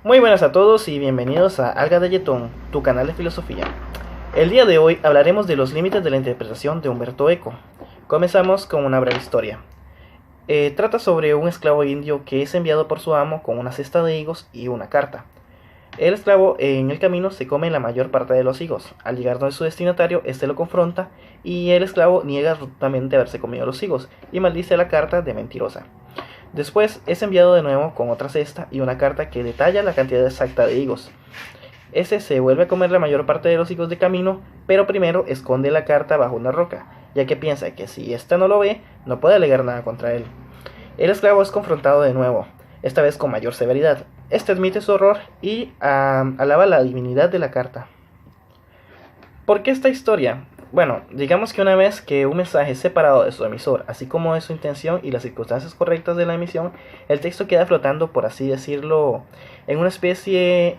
Muy buenas a todos y bienvenidos a Alga de Yetón, tu canal de filosofía. El día de hoy hablaremos de los límites de la interpretación de Umberto Eco. Comenzamos con una breve historia. Trata sobre un esclavo indio que es enviado por su amo con una cesta de higos y una carta. El esclavo en el camino se come la mayor parte de los higos. Al llegar donde su destinatario, este lo confronta y el esclavo niega rotundamente haberse comido los higos y maldice a la carta de mentirosa. Después es enviado de nuevo con otra cesta y una carta que detalla la cantidad exacta de higos. Ese se vuelve a comer la mayor parte de los higos de camino, pero primero esconde la carta bajo una roca, ya que piensa que si ésta no lo ve, no puede alegar nada contra él. El esclavo es confrontado de nuevo, esta vez con mayor severidad. Este admite su error y alaba la divinidad de la carta. ¿Por qué esta historia? Bueno, digamos que una vez que un mensaje es separado de su emisor, así como de su intención y las circunstancias correctas de la emisión, el texto queda flotando, por así decirlo, en un espacio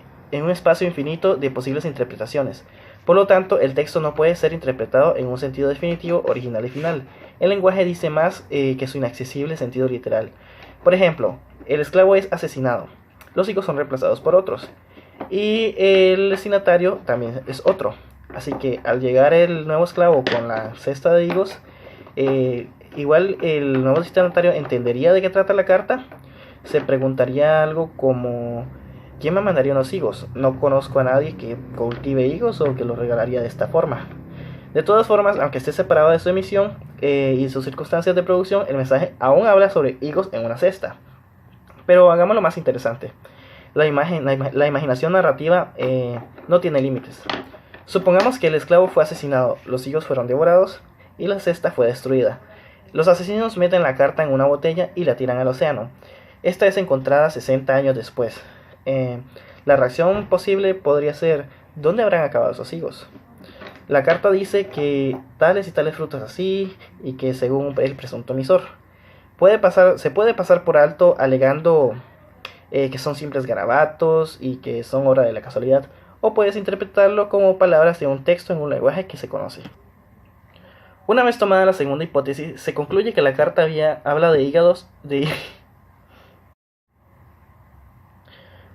infinito de posibles interpretaciones. Por lo tanto, el texto no puede ser interpretado en un sentido definitivo, original y final. El lenguaje dice más que su inaccesible sentido literal. Por ejemplo, el esclavo es asesinado, los higos son reemplazados por otros, y el destinatario también es otro. Así que al llegar el nuevo esclavo con la cesta de higos, igual el nuevo destinatario entendería de qué trata la carta. Se preguntaría algo como: ¿quién me mandaría unos higos? No conozco a nadie que cultive higos o que los regalaría de esta forma. De todas formas, aunque esté separado de su emisión y sus circunstancias de producción, el mensaje aún habla sobre higos en una cesta. Pero hagámoslo más interesante. La imaginación narrativa no tiene límites. Supongamos que el esclavo fue asesinado, los higos fueron devorados y la cesta fue destruida. Los asesinos meten la carta en una botella y la tiran al océano. Esta es encontrada 60 años después. La reacción posible podría ser: ¿dónde habrán acabado esos higos? La carta dice que tales y tales frutas así, y que según el presunto emisor. Se puede pasar por alto alegando que son simples garabatos y que son obra de la casualidad, o puedes interpretarlo como palabras de un texto en un lenguaje que se conoce. Una vez tomada la segunda hipótesis, se concluye que la carta habla de hígados de...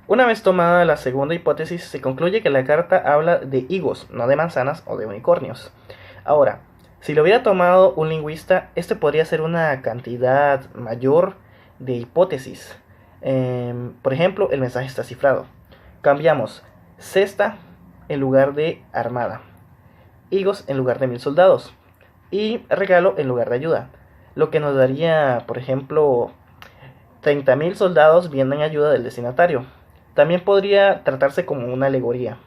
Una vez tomada la segunda hipótesis, se concluye que la carta habla de higos, no de manzanas o de unicornios. Ahora, si lo hubiera tomado un lingüista, este podría ser una cantidad mayor de hipótesis. Por ejemplo, el mensaje está cifrado. Cambiamos cesta en lugar de armada, higos en lugar de 1000 soldados y regalo en lugar de ayuda, lo que nos daría, por ejemplo, 30.000 soldados viendo en ayuda del destinatario. También podría tratarse como una alegoría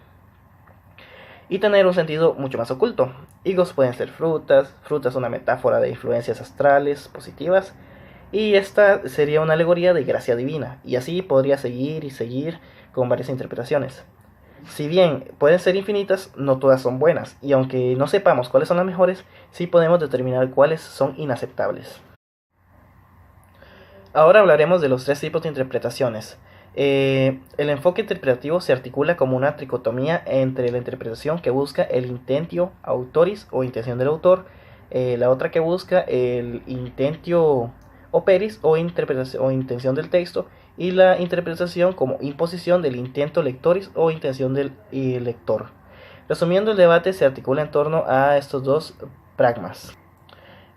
y tener un sentido mucho más oculto. Higos pueden ser frutas, frutas una metáfora de influencias astrales positivas, y esta sería una alegoría de gracia divina, y así podría seguir y seguir con varias interpretaciones. Si bien pueden ser infinitas, no todas son buenas, y aunque no sepamos cuáles son las mejores, sí podemos determinar cuáles son inaceptables. Ahora hablaremos de los tres tipos de interpretaciones. El enfoque interpretativo se articula como una tricotomía entre la interpretación que busca el intentio autoris o intención del autor, la otra que busca el intentio operis o interpretación o intención del texto, y la interpretación como imposición del intento lectoris o intención del lector. Resumiendo, el debate se articula en torno a estos dos pragmas.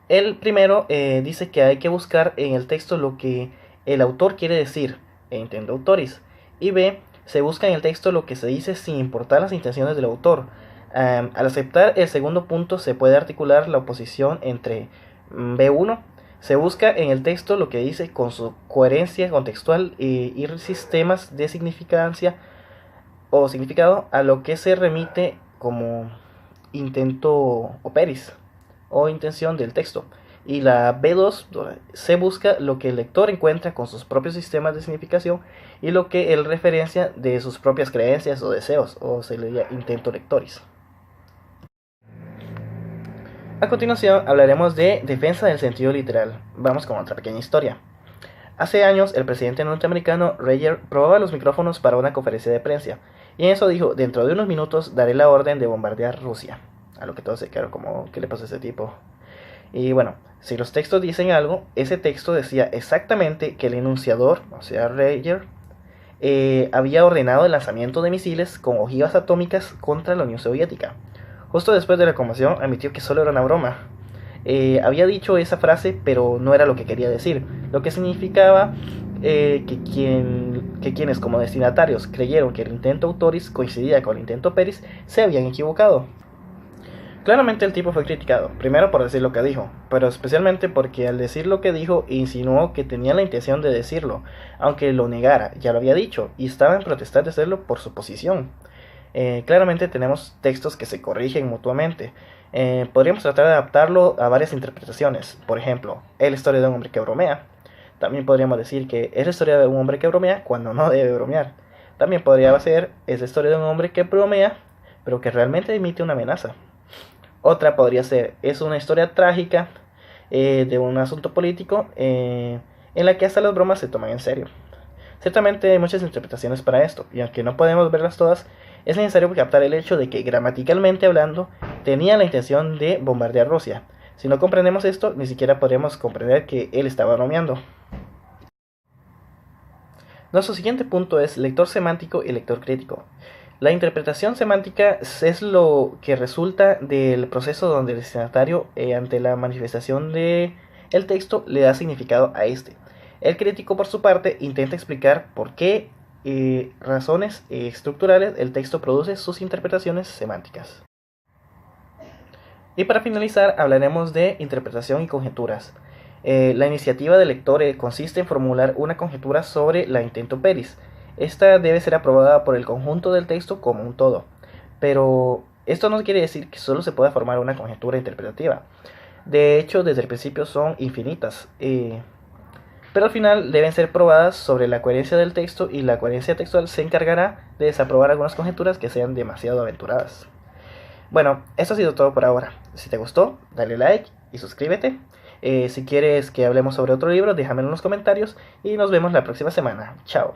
El primero dice que hay que buscar en el texto lo que el autor quiere decir, e intento autoris, y B, se busca en el texto lo que se dice sin importar las intenciones del autor. Al aceptar el segundo punto, se puede articular la oposición entre B1. Se busca en el texto lo que dice con su coherencia contextual y sistemas de significancia o significado, a lo que se remite como intento operis o intención del texto. Y la B2 se busca lo que el lector encuentra con sus propios sistemas de significación y lo que él referencia de sus propias creencias o deseos, o se le llama intento lectoris. A continuación hablaremos de defensa del sentido literal. Vamos con otra pequeña historia. Hace años el presidente norteamericano Reagan probaba los micrófonos para una conferencia de prensa, y en eso dijo: dentro de unos minutos daré la orden de bombardear Rusia. A lo que todos se quedaron como: ¿qué le pasa a ese tipo? Y bueno, si los textos dicen algo, ese texto decía exactamente que el enunciador, o sea Reagan, había ordenado el lanzamiento de misiles con ojivas atómicas contra la Unión Soviética. Justo después de la conmoción admitió que solo era una broma. Había dicho esa frase, pero no era lo que quería decir, lo que significaba que quienes como destinatarios creyeron que el intento Autoris coincidía con el intento Peris se habían equivocado. Claramente el tipo fue criticado, primero por decir lo que dijo, pero especialmente porque al decir lo que dijo insinuó que tenía la intención de decirlo, aunque lo negara, ya lo había dicho, y estaba en protesta de hacerlo por su posición. Claramente tenemos textos que se corrigen mutuamente. Podríamos tratar de adaptarlo a varias interpretaciones. Por ejemplo, es la historia de un hombre que bromea. También podríamos decir que es la historia de un hombre que bromea cuando no debe bromear. También podría ser es la historia de un hombre que bromea, pero que realmente emite una amenaza. Otra podría ser es una historia trágica de un asunto político en la que hasta las bromas se toman en serio. Ciertamente hay muchas interpretaciones para esto, y aunque no podemos verlas todas, es necesario captar el hecho de que gramaticalmente hablando tenía la intención de bombardear Rusia. Si no comprendemos esto, ni siquiera podríamos comprender que él estaba bromeando. Nuestro siguiente punto es lector semántico y lector crítico. La interpretación semántica es lo que resulta del proceso donde el destinatario, ante la manifestación del texto, le da significado a este. El crítico, por su parte, intenta explicar por qué razones estructurales el texto produce sus interpretaciones semánticas. Y para finalizar, hablaremos de interpretación y conjeturas. La iniciativa del lector consiste en formular una conjetura sobre la intento Peris. Esta debe ser aprobada por el conjunto del texto como un todo, pero esto no quiere decir que solo se pueda formar una conjetura interpretativa. De hecho, desde el principio son infinitas, pero al final deben ser probadas sobre la coherencia del texto, y la coherencia textual se encargará de desaprobar algunas conjeturas que sean demasiado aventuradas. Bueno, esto ha sido todo por ahora. Si te gustó, dale like y suscríbete. Si quieres que hablemos sobre otro libro, déjamelo en los comentarios y nos vemos la próxima semana. Chao.